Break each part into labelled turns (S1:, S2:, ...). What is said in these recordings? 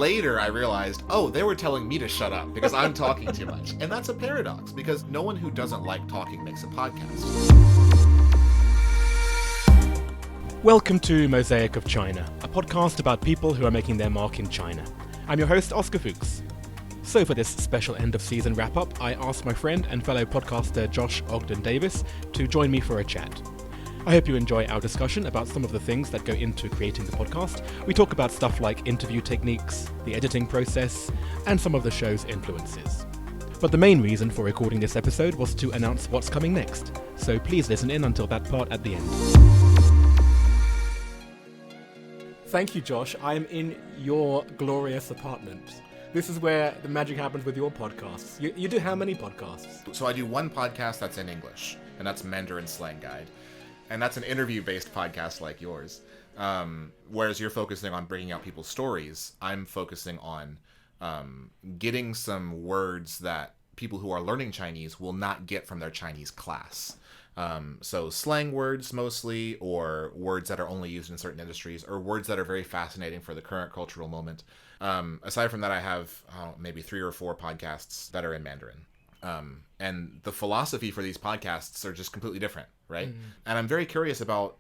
S1: later I realized, oh, they were telling me to shut up because I'm talking too much. And that's a paradox because no one who doesn't like talking makes a podcast.
S2: Welcome to Mosaic of China, a podcast about people who are making their mark in China. I'm your host, Oscar Fuchs. So for this special end-of-season wrap-up, I asked my friend and fellow podcaster Josh Ogden-Davis to join me for a chat. I hope you enjoy our discussion about some of the things that go into creating the podcast. We talk about stuff like interview techniques, the editing process, and some of the show's influences. But the main reason for recording this episode was to announce what's coming next, so please listen in until that part at the end. Thank you, Josh. I'm in your glorious apartment. This is where the magic happens with your podcasts. You do how many podcasts?
S1: So I do one podcast that's in English, and that's Mandarin Slang Guide. And that's an interview-based podcast like yours. Whereas you're focusing on bringing out people's stories, I'm focusing on getting some words that people who are learning Chinese will not get from their Chinese class. So slang words mostly, or words that are only used in certain industries, or words that are very fascinating for the current cultural moment. Aside from that, I have maybe 3 or 4 podcasts that are in Mandarin. And the philosophy for these podcasts are just completely different, right? Mm-hmm. And I'm very curious about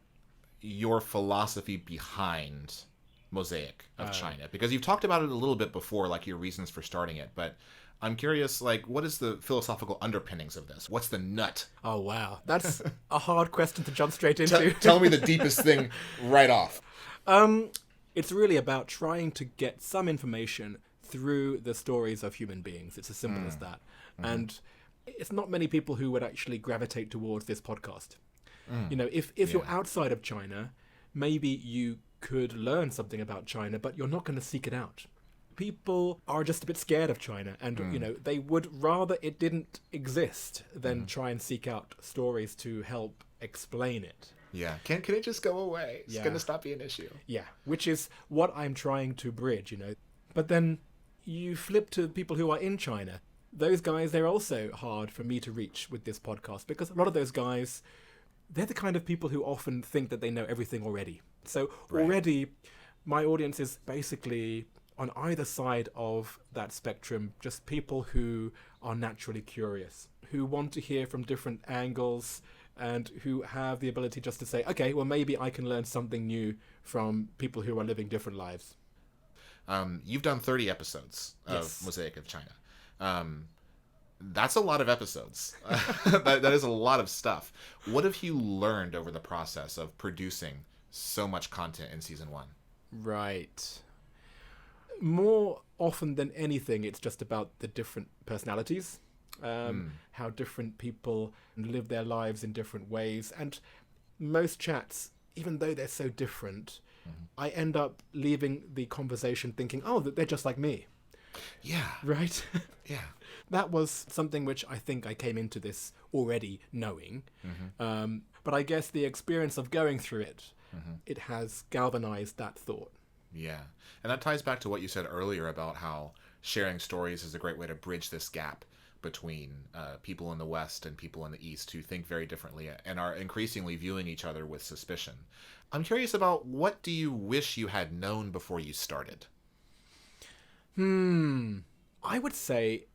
S1: your philosophy behind Mosaic of China, because you've talked about it a little bit before, like your reasons for starting it, but I'm curious, like, what is the philosophical underpinnings of this? What's the nut?
S2: Oh, wow. That's a hard question to jump straight into.
S1: Tell me the deepest thing right off.
S2: It's really about trying to get some information through the stories of human beings. It's as simple as that. Mm-hmm. And it's not many people who would actually gravitate towards this podcast. You know, if you're outside of China, maybe you could learn something about China, but you're not going to seek it out. People are just a bit scared of China, and you know, they would rather it didn't exist than try and seek out stories to help explain it.
S1: Yeah, can it just go away? It's going to stop being an issue.
S2: Yeah, which is what I'm trying to bridge, you know. But then you flip to people who are in China. Those guys, they're also hard for me to reach with this podcast, because a lot of those guys, they're the kind of people who often think that they know everything already. So already my audience is basically on either side of that spectrum, just people who are naturally curious, who want to hear from different angles, and who have the ability just to say, okay, well, maybe I can learn something new from people who are living different lives.
S1: You've done 30 episodes of Mosaic of China. That's a lot of episodes. That is a lot of stuff. What have you learned over the process of producing so much content in season 1? Right.
S2: More often than anything, it's just about the different personalities. How different people live their lives in different ways. And most chats, even though they're so different, I end up leaving the conversation thinking, oh, they're just like me.
S1: Yeah.
S2: Right?
S1: Yeah.
S2: That was something which I think I came into this already knowing. But I guess the experience of going through it, it has galvanized that thought.
S1: Yeah. And that ties back to what you said earlier about how sharing stories is a great way to bridge this gap between people in the West and people in the East who think very differently and are increasingly viewing each other with suspicion. I'm curious about, what do you wish you had known before you started?
S2: I would say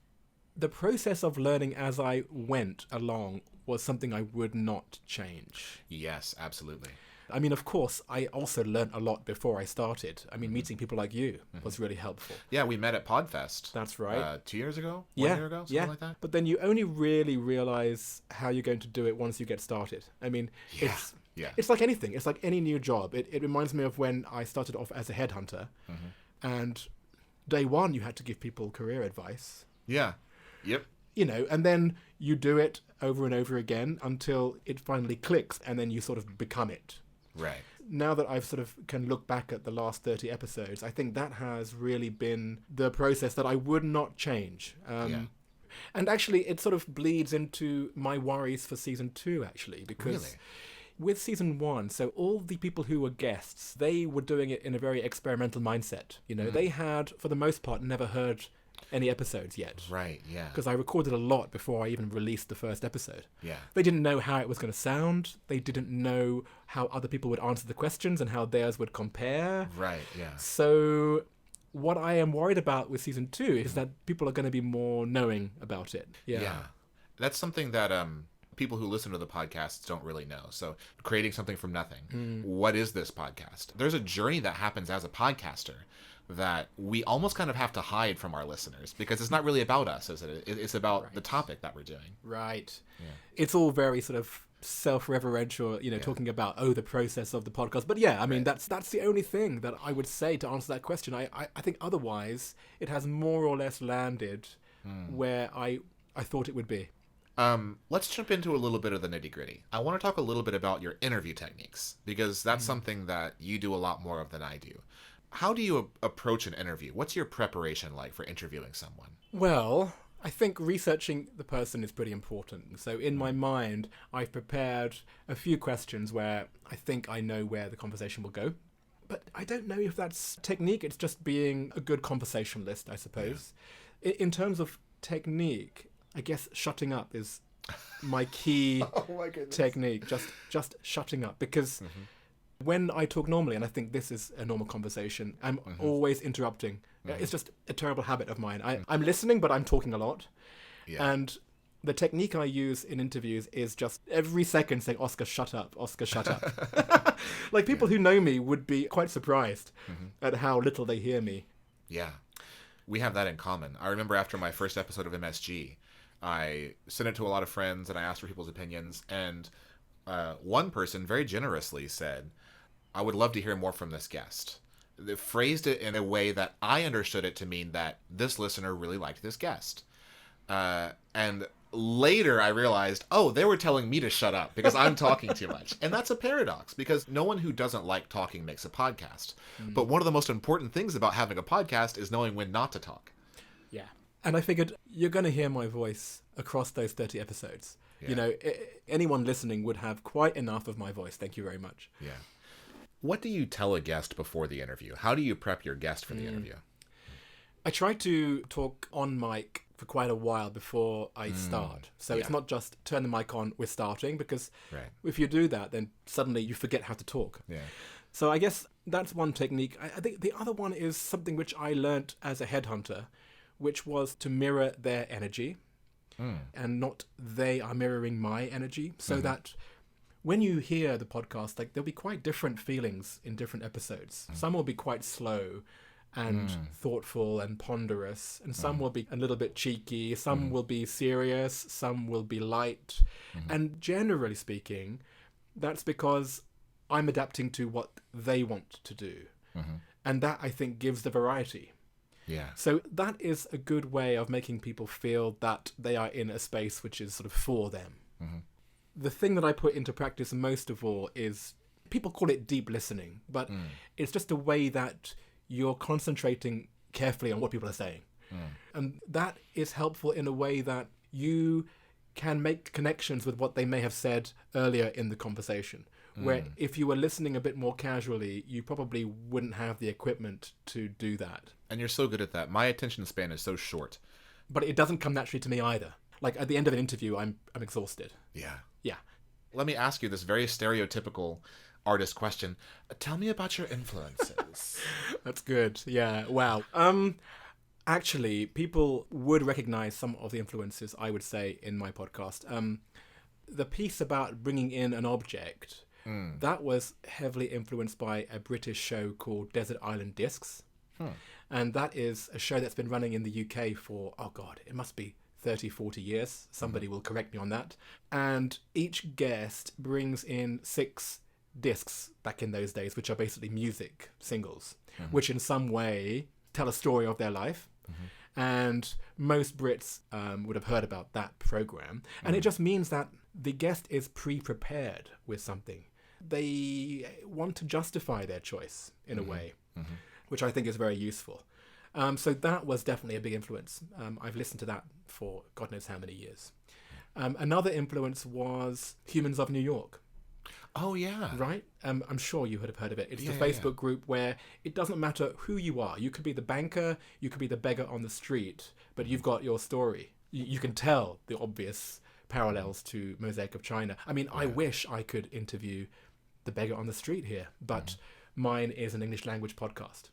S2: the process of learning as I went along was something I would not change.
S1: Yes, absolutely.
S2: I mean, of course, I also learned a lot before I started. I mean, meeting people like you was really helpful.
S1: Yeah, we met at Podfest.
S2: That's right.
S1: 2 years ago? 1 year ago? Something like that?
S2: But then you only really realize how you're going to do it once you get started. I mean, it's like anything. It's like any new job. It reminds me of when I started off as a headhunter. And day one, you had to give people career advice.
S1: Yeah. Yep.
S2: You know, and then you do it over and over again until it finally clicks, and then you sort of become it.
S1: Right.
S2: Now that I've sort of can look back at the last 30 episodes, I think that has really been the process that I would not change. And actually, it sort of bleeds into my worries for season 2, actually, because with season 1, so all the people who were guests, they were doing it in a very experimental mindset. You know, they had, for the most part, never heard any episodes yet.
S1: Right, yeah.
S2: Because I recorded a lot before I even released the first episode.
S1: Yeah.
S2: They didn't know how it was going to sound. They didn't know how other people would answer the questions and how theirs would compare.
S1: Right, yeah.
S2: So what I am worried about with season 2 is that people are going to be more knowing about it. Yeah.
S1: That's something that people who listen to the podcasts don't really know. So creating something from nothing. What is this podcast? There's a journey that happens as a podcaster that we almost kind of have to hide from our listeners because it's not really about us, is it? It's about the topic that we're doing.
S2: Right. Yeah. It's all very sort of self-reverential, talking about, the process of the podcast. But yeah, I mean, that's the only thing that I would say to answer that question. I think otherwise it has more or less landed where I thought it would be.
S1: Let's jump into a little bit of the nitty-gritty. I want to talk a little bit about your interview techniques because that's something that you do a lot more of than I do. How do you approach an interview? What's your preparation like for interviewing someone?
S2: Well, I think researching the person is pretty important. So in my mind, I've prepared a few questions where I think I know where the conversation will go. But I don't know if that's technique. It's just being a good conversationalist, I suppose. Yeah. In terms of technique, I guess shutting up is my key technique. Just shutting up. Because when I talk normally, and I think this is a normal conversation, I'm always interrupting. It's just a terrible habit of mine. I'm listening, but I'm talking a lot. Yeah. And the technique I use in interviews is just every second saying, Oscar, shut up. Oscar, shut up. Like people who know me would be quite surprised at how little they hear me.
S1: Yeah. We have that in common. I remember after my first episode of MSG, I sent it to a lot of friends and I asked for people's opinions. And one person very generously said, I would love to hear more from this guest. They phrased it in a way that I understood it to mean that this listener really liked this guest. And later I realized, they were telling me to shut up because I'm talking too much. And that's a paradox because no one who doesn't like talking makes a podcast. But one of the most important things about having a podcast is knowing when not to talk.
S2: Yeah. And I figured you're going to hear my voice across those 30 episodes. Yeah. Anyone listening would have quite enough of my voice. Thank you very much.
S1: Yeah. What do you tell a guest before the interview? How do you prep your guest for the interview?
S2: I try to talk on mic for quite a while before I start. So it's not just turn the mic on, we're starting, because if you do that, then suddenly you forget how to talk. Yeah. So I guess that's one technique. I think the other one is something which I learnt as a headhunter, which was to mirror their energy and not they are mirroring my energy, so that when you hear the podcast, like there'll be quite different feelings in different episodes. Some will be quite slow and thoughtful and ponderous, and some will be a little bit cheeky, some will be serious, some will be light. And generally speaking, that's because I'm adapting to what they want to do. And that, I think, gives the variety. Yeah. So that is a good way of making people feel that they are in a space which is sort of for them. The thing that I put into practice most of all is, people call it deep listening, but it's just a way that you're concentrating carefully on what people are saying. And that is helpful in a way that you can make connections with what they may have said earlier in the conversation. Where if you were listening a bit more casually, you probably wouldn't have the equipment to do that.
S1: And you're so good at that. My attention span is so short.
S2: But it doesn't come naturally to me either. Like at the end of an interview, I'm exhausted.
S1: Yeah.
S2: Yeah.
S1: Let me ask you this very stereotypical artist question. Tell me about your influences.
S2: That's good. Yeah. Wow. Actually, people would recognize some of the influences, I would say, in my podcast. The piece about bringing in an object, that was heavily influenced by a British show called Desert Island Discs. And that is a show that's been running in the UK for, it must be 30, 40 years. Somebody will correct me on that. And each guest brings in 6 discs back in those days, which are basically music singles, which in some way tell a story of their life. And most Brits would have heard about that program. And it just means that the guest is pre-prepared with something. They want to justify their choice in a way, which I think is very useful. So that was definitely a big influence. I've listened to that for God knows how many years. Another influence was Humans of New York.
S1: Oh, yeah.
S2: Right? I'm sure you would have heard of it. It's the Facebook group where it doesn't matter who you are. You could be the banker, you could be the beggar on the street, but you've got your story. You can tell the obvious parallels to Mosaic of China. I mean, I wish I could interview the beggar on the street here, but mine is an English language podcast.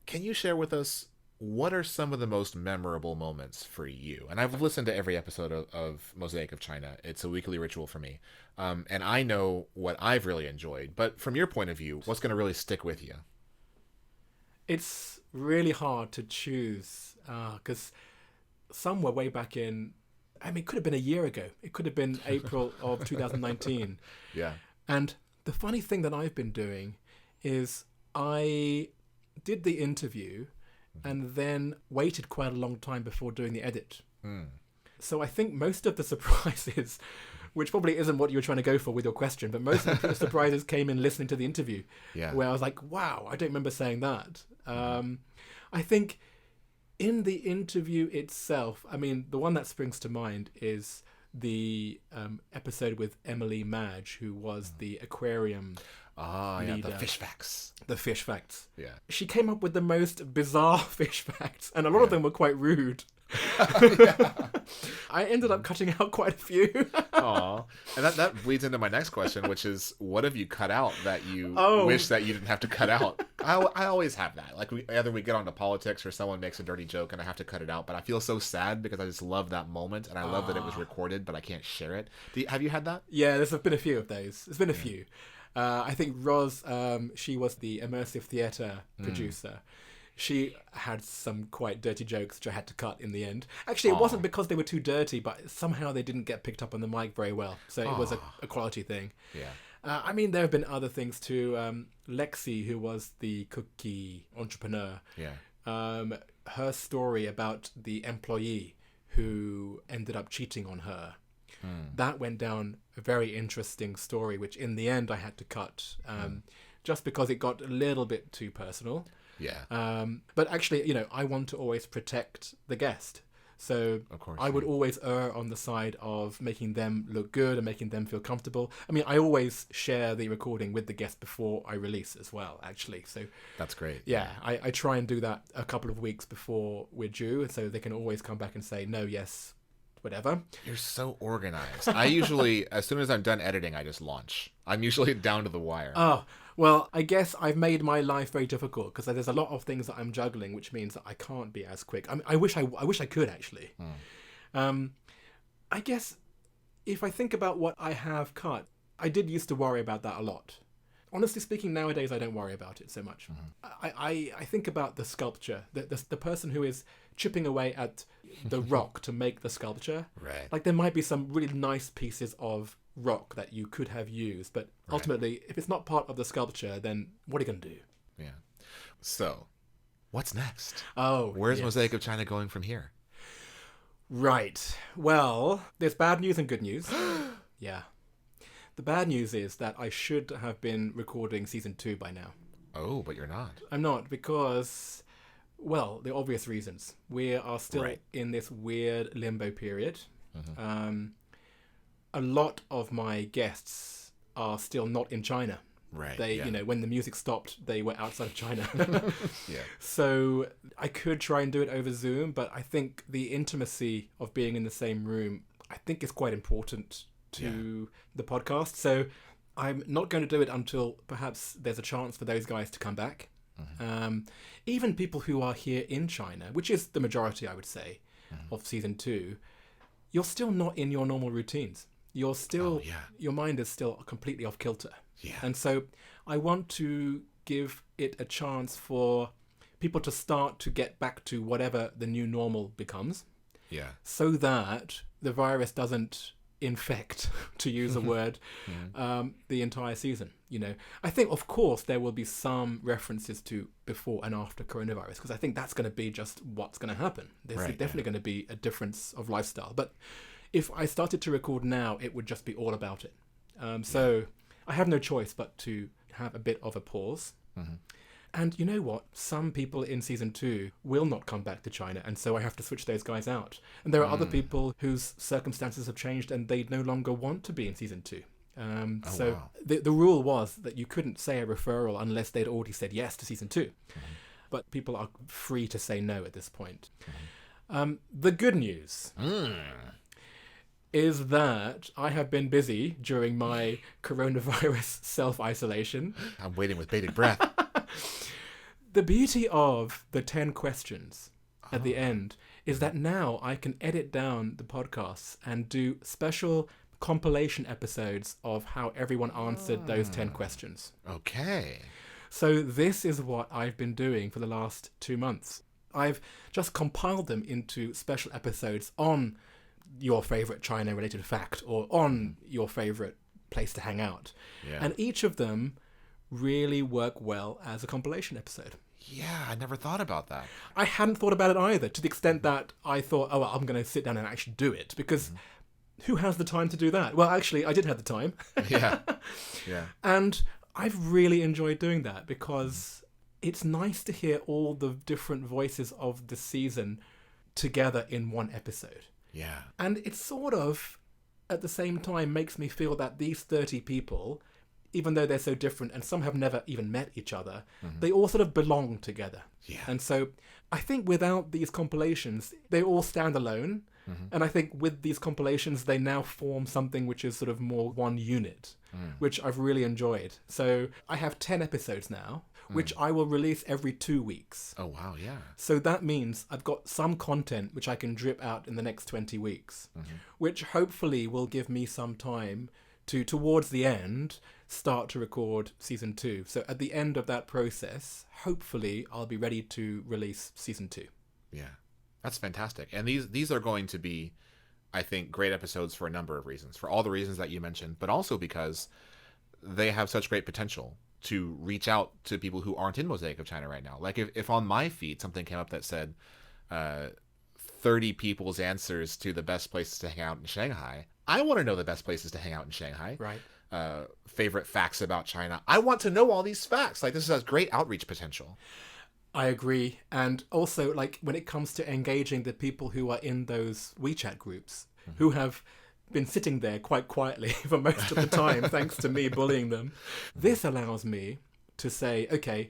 S1: Can you share with us what are some of the most memorable moments for you? And I've listened to every episode of Mosaic of China. It's a weekly ritual for me. And I know what I've really enjoyed. But from your point of view, what's going to really stick with you?
S2: It's really hard to choose because some were way back in. I mean, it could have been a year ago. It could have been April of 2019.
S1: Yeah.
S2: And the funny thing that I've been doing is I did the interview and then waited quite a long time before doing the edit. So I think most of the surprises, which probably isn't what you were trying to go for with your question, but most of the surprises came in listening to the interview, where I was like, wow, I don't remember saying that. I think in the interview itself, I mean, the one that springs to mind is the episode with Emily Madge, who was the aquarium leader.
S1: The fish facts.
S2: The fish facts.
S1: Yeah.
S2: She came up with the most bizarre fish facts, and a lot of them were quite rude. I ended up cutting out quite a few.
S1: Aw. And that bleeds into my next question, which is, what have you cut out that you wish that you didn't have to cut out? I always have that. Like, either we get onto politics or someone makes a dirty joke and I have to cut it out, but I feel so sad because I just love that moment and I love that it was recorded, but I can't share it. Have you had that?
S2: Yeah, there's been a few of those. There's been a few. I think Roz, she was the immersive theatre producer. She had some quite dirty jokes which I had to cut in the end. Actually, it wasn't because they were too dirty, but somehow they didn't get picked up on the mic very well. So it was a quality thing.
S1: Yeah.
S2: I mean, there have been other things too. Lexi, who was the cookie entrepreneur, her story about the employee who ended up cheating on her. That went down a very interesting story, which in the end I had to cut just because it got a little bit too personal.
S1: Yeah.
S2: But actually, I want to always protect the guest. So
S1: of course,
S2: I would always err on the side of making them look good and making them feel comfortable. I mean, I always share the recording with the guest before I release as well, actually. So
S1: that's great.
S2: Yeah, I try and do that a couple of weeks before we're due, so they can always come back and say, no, yes, whatever.
S1: You're so organized. I usually, as soon as I'm done editing, I just launch. I'm usually down to the wire.
S2: Oh, well, I guess I've made my life very difficult because there's a lot of things that I'm juggling, which means that I can't be as quick. I mean, I wish I could actually. I guess if I think about what I have cut, I did used to worry about that a lot. Honestly speaking, nowadays I don't worry about it so much. I think about the sculpture, the person who is chipping away at the rock to make the sculpture.
S1: Right.
S2: Like there might be some really nice pieces of rock that you could have used, but ultimately, if it's not part of the sculpture, then what are you going to do?
S1: Yeah. So, what's next?
S2: Where's
S1: Mosaic of China going from here?
S2: Right. Well, there's bad news and good news. Yeah. The bad news is that I should have been recording season 2 by now.
S1: Oh, but you're not.
S2: I'm not because, well, the obvious reasons. We are still in this weird limbo period. A lot of my guests are still not in China.
S1: Right.
S2: They, when the music stopped, they were outside of China.
S1: Yeah.
S2: So I could try and do it over Zoom, but I think the intimacy of being in the same room, I think is quite important to the podcast. So I'm not going to do it until perhaps there's a chance for those guys to come back. Even people who are here in China, which is the majority, I would say, of season 2, you're still not in your normal routines. You're still, your mind is still completely off kilter.
S1: Yeah.
S2: And so I want to give it a chance for people to start to get back to whatever the new normal becomes.
S1: Yeah.
S2: So that the virus doesn't infect, to use a word, the entire season. I think, of course, there will be some references to before and after coronavirus, because I think that's going to be just what's going to happen. There's definitely going to be a difference of lifestyle. But if I started to record now, it would just be all about it. So I have no choice but to have a bit of a pause. And you know what? Some people in season 2 will not come back to China, and so I have to switch those guys out. And there are other people whose circumstances have changed and they no longer want to be in season 2. The rule was that you couldn't say a referral unless they'd already said yes to season 2. But people are free to say no at this point. The good news is that I have been busy during my coronavirus self-isolation.
S1: I'm waiting with bated breath.
S2: The beauty of the 10 questions at the end is that now I can edit down the podcasts and do special compilation episodes of how everyone answered those 10 questions.
S1: Okay.
S2: So this is what I've been doing for the last 2 months. I've just compiled them into special episodes on your favorite China-related fact or on your favorite place to hang out.
S1: Yeah.
S2: And each of them really work well as a compilation episode.
S1: Yeah, I never thought about that.
S2: I hadn't thought about it either, to the extent that I thought, oh, well, I'm going to sit down and actually do it, because who has the time to do that? Well, actually, I did have the time.
S1: Yeah. Yeah.
S2: And I've really enjoyed doing that, because it's nice to hear all the different voices of the season together in one episode.
S1: Yeah.
S2: And it sort of, at the same time, makes me feel that these 30 people, even though they're so different and some have never even met each other, they all sort of belong together.
S1: Yeah.
S2: And so I think without these compilations, they all stand alone. And I think with these compilations, they now form something which is sort of more one unit, which I've really enjoyed. So I have 10 episodes now, which I will release every 2 weeks.
S1: Oh, wow, yeah.
S2: So that means I've got some content which I can drip out in the next 20 weeks, which hopefully will give me some time to, towards the end, start to record season 2. So at the end of that process, hopefully I'll be ready to release season 2.
S1: Yeah. That's fantastic. And these are going to be, I think, great episodes for a number of reasons. For all the reasons that you mentioned, but also because they have such great potential to reach out to people who aren't in Mosaic of China right now. Like if on my feed something came up that said 30 people's answers to the best places to hang out in Shanghai, I want to know the best places to hang out in Shanghai.
S2: Right.
S1: Favorite facts about China. I want to know all these facts. Like, this has great outreach potential.
S2: I agree. And also, like, when it comes to engaging the people who are in those WeChat groups, who have been sitting there quite quietly for most of the time, thanks to me bullying them, this allows me to say, okay,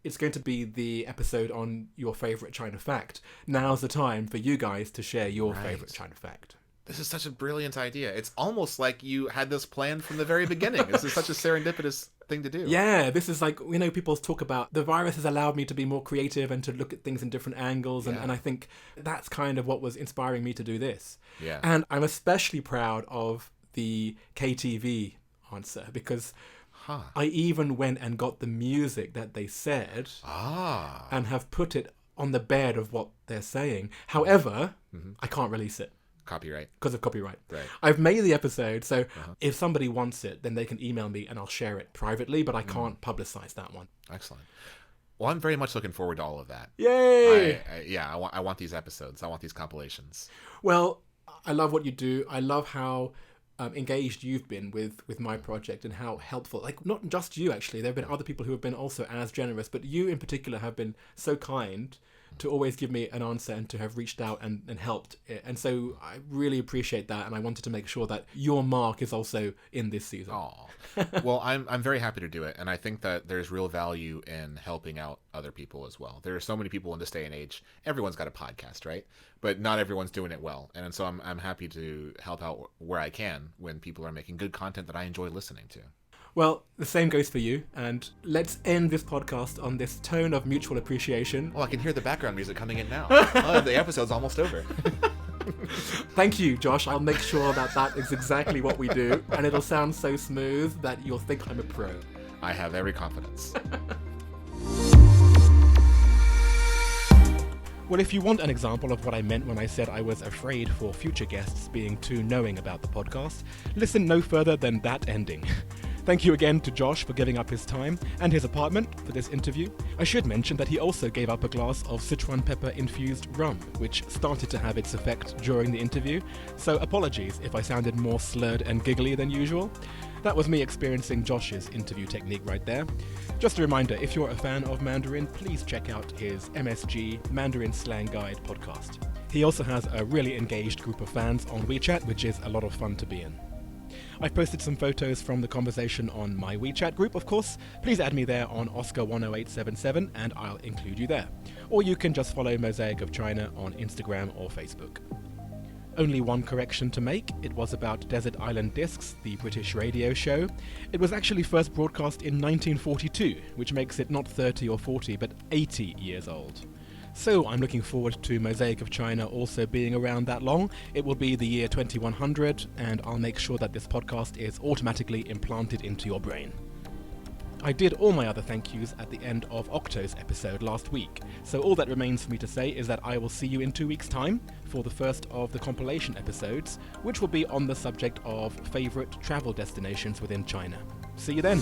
S2: it's going to be the episode on your favorite China fact. Now's the time for you guys to share your favorite China fact.
S1: This is such a brilliant idea. It's almost like you had this planned from the very beginning. This is such a serendipitous thing to do.
S2: Yeah, this is like, you know, people talk about the virus has allowed me to be more creative and to look at things in different angles. And I think that's kind of what was inspiring me to do this.
S1: Yeah.
S2: And I'm especially proud of the KTV answer, because I even went and got the music that they said and have put it on the bed of what they're saying. However, I can't release it.
S1: Copyright.
S2: Because of copyright.
S1: Right.
S2: I've made the episode, so if somebody wants it, then they can email me and I'll share it privately, but I can't publicize that one.
S1: Excellent. Well, I'm very much looking forward to all of that.
S2: Yay!
S1: I want these episodes. I want these compilations.
S2: Well, I love what you do. I love how engaged you've been with my project and how helpful. Like, not just you, actually. There have been other people who have been also as generous, but you in particular have been so kind to always give me an answer and to have reached out and helped. And so I really appreciate that, and I wanted to make sure that your mark is also in this season.
S1: Oh, well, I'm very happy to do it, and I think that there's real value in helping out other people as well. There are so many people in this day and age. Everyone's got a podcast, right? But not everyone's doing it well, and so I'm happy to help out where I can when people are making good content that I enjoy listening to.
S2: Well, the same goes for you, and let's end this podcast on this tone of mutual appreciation.
S1: Oh, I can hear the background music coming in now. Oh, the episode's almost over.
S2: Thank you, Josh. I'll make sure that is exactly what we do, and it'll sound so smooth that you'll think I'm a pro.
S1: I have every confidence.
S2: Well, if you want an example of what I meant when I said I was afraid for future guests being too knowing about the podcast, listen no further than that ending. Thank you again to Josh for giving up his time and his apartment for this interview. I should mention that he also gave up a glass of Sichuan pepper-infused rum, which started to have its effect during the interview, so apologies if I sounded more slurred and giggly than usual. That was me experiencing Josh's interview technique right there. Just a reminder, if you're a fan of Mandarin, please check out his MSG Mandarin Slang Guide podcast. He also has a really engaged group of fans on WeChat, which is a lot of fun to be in. I've posted some photos from the conversation on my WeChat group, of course. Please add me there on Oscar10877 and I'll include you there. Or you can just follow Mosaic of China on Instagram or Facebook. Only one correction to make. It was about Desert Island Discs, the British radio show. It was actually first broadcast in 1942, which makes it not 30 or 40, but 80 years old. So I'm looking forward to Mosaic of China also being around that long. It will be the year 2100, and I'll make sure that this podcast is automatically implanted into your brain. I did all my other thank yous at the end of Octo's episode last week, so all that remains for me to say is that I will see you in 2 weeks' time for the first of the compilation episodes, which will be on the subject of favourite travel destinations within China. See you then!